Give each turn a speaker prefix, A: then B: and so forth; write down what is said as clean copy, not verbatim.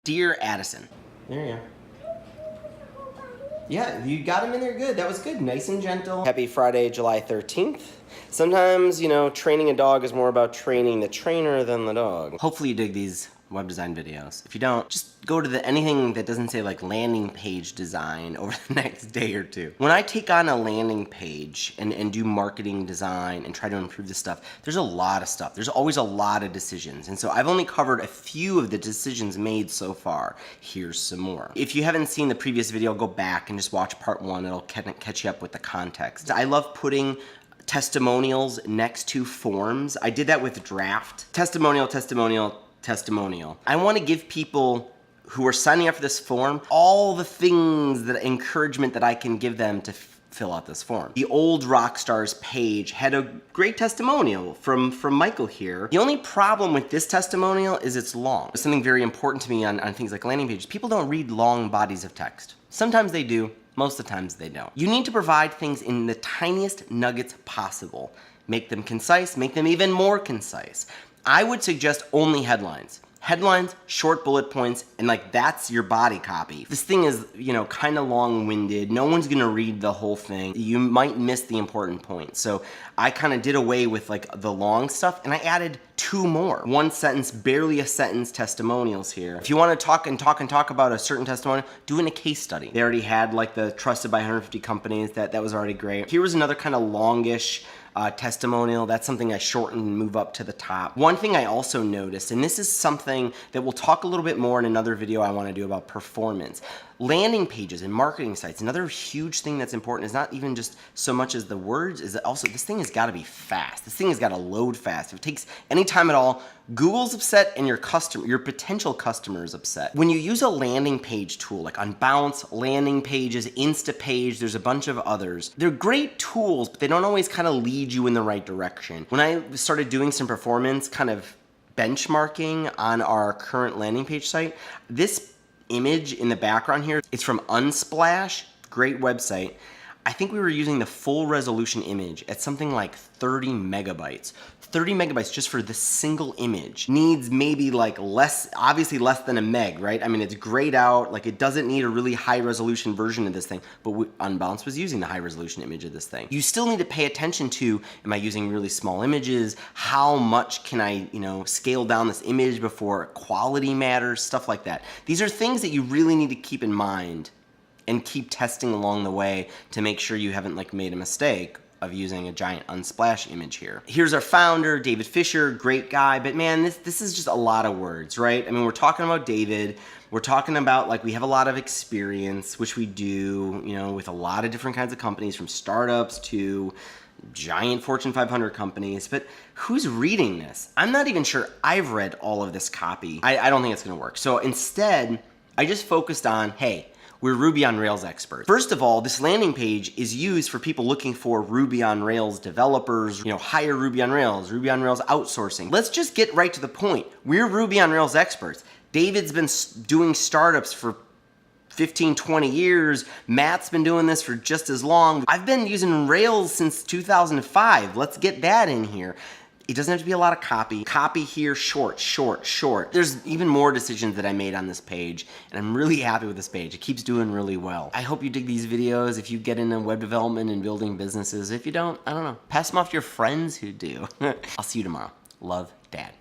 A: Dear Addison. There you go. Yeah, you got him in there good. That was good. Nice and gentle. Happy Friday, July 13th. Sometimes, you know, training a dog is more about training the trainer than the dog. Hopefully you dig these web design videos. If you don't, just go to anything that doesn't say like landing page design over the next day or two. When I take on a landing page and do marketing design and try to improve this stuff, there's a lot of stuff. There's always a lot of decisions. And so I've only covered a few of the decisions made so far. Here's some more. If you haven't seen the previous video, go back and just watch part 1. It'll catch you up with the context. I love putting testimonials next to forms. I did that with draft. Testimonial, testimonial, testimonial. I want to give people who are signing up for this form all the things, that encouragement that I can give them to fill out this form. The old Rockstars page had a great testimonial from Michael here. The only problem with this testimonial is it's long. It's something very important to me on things like landing pages. People don't read long bodies of text. Sometimes they do, most of the times they don't. You need to provide things in the tiniest nuggets possible. Make them concise, make them even more concise. I would suggest only headlines. Headlines, short bullet points, and like that's your body copy. This thing is, you know, kind of long-winded. No one's gonna read the whole thing. You might miss the important points. So I kind of did away with like the long stuff and I added 2 more. 1 sentence, barely a sentence testimonials here. If you want to talk about a certain testimonial, do it in a case study. They already had like the trusted by 150 companies. That was already great. Here was another kind of longish testimonial. That's something I shorten and move up to the top. One thing I also noticed, and this is something that we'll talk a little bit more in another video I want to do about performance. Landing pages and marketing sites, another huge thing that's important is not even just so much as the words, is that also this thing has got to be fast. This thing has got to load fast. If it takes any time at all, Google's upset and your potential customer is upset. When you use a landing page tool like Unbounce, Landing Pages, Instapage, there's a bunch of others. They're great tools, but they don't always kind of lead you in the right direction. When I started doing some performance kind of benchmarking on our current landing page site, this image in the background here, it's from Unsplash, great website. I think we were using the full resolution image at something like 30 megabytes. 30 megabytes just for this single image needs maybe like obviously less than a meg, right? I mean, it's grayed out, like it doesn't need a really high resolution version of this thing, but Unbounce was using the high resolution image of this thing. You still need to pay attention to, am I using really small images? How much can I, you know, scale down this image before quality matters, stuff like that. These are things that you really need to keep in mind and keep testing along the way to make sure you haven't like made a mistake of using a giant Unsplash image here. Here's our founder, David Fisher, great guy, but man, this is just a lot of words, right? I mean, we're talking about David, we're talking about like we have a lot of experience, which we do, you know, with a lot of different kinds of companies, from startups to giant Fortune 500 companies, but who's reading this? I'm not even sure I've read all of this copy. I don't think it's gonna work. So instead, I just focused on, hey, we're Ruby on Rails experts. First of all, this landing page is used for people looking for Ruby on Rails developers, you know, hire Ruby on Rails outsourcing. Let's just get right to the point. We're Ruby on Rails experts. David's been doing startups for 15, 20 years. Matt's been doing this for just as long. I've been using Rails since 2005. Let's get that in here. It doesn't have to be a lot of copy. Copy here, short, short, short. There's even more decisions that I made on this page, and I'm really happy with this page. It keeps doing really well. I hope you dig these videos if you get into web development and building businesses. If you don't, I don't know. Pass them off to your friends who do. I'll see you tomorrow. Love, Dad.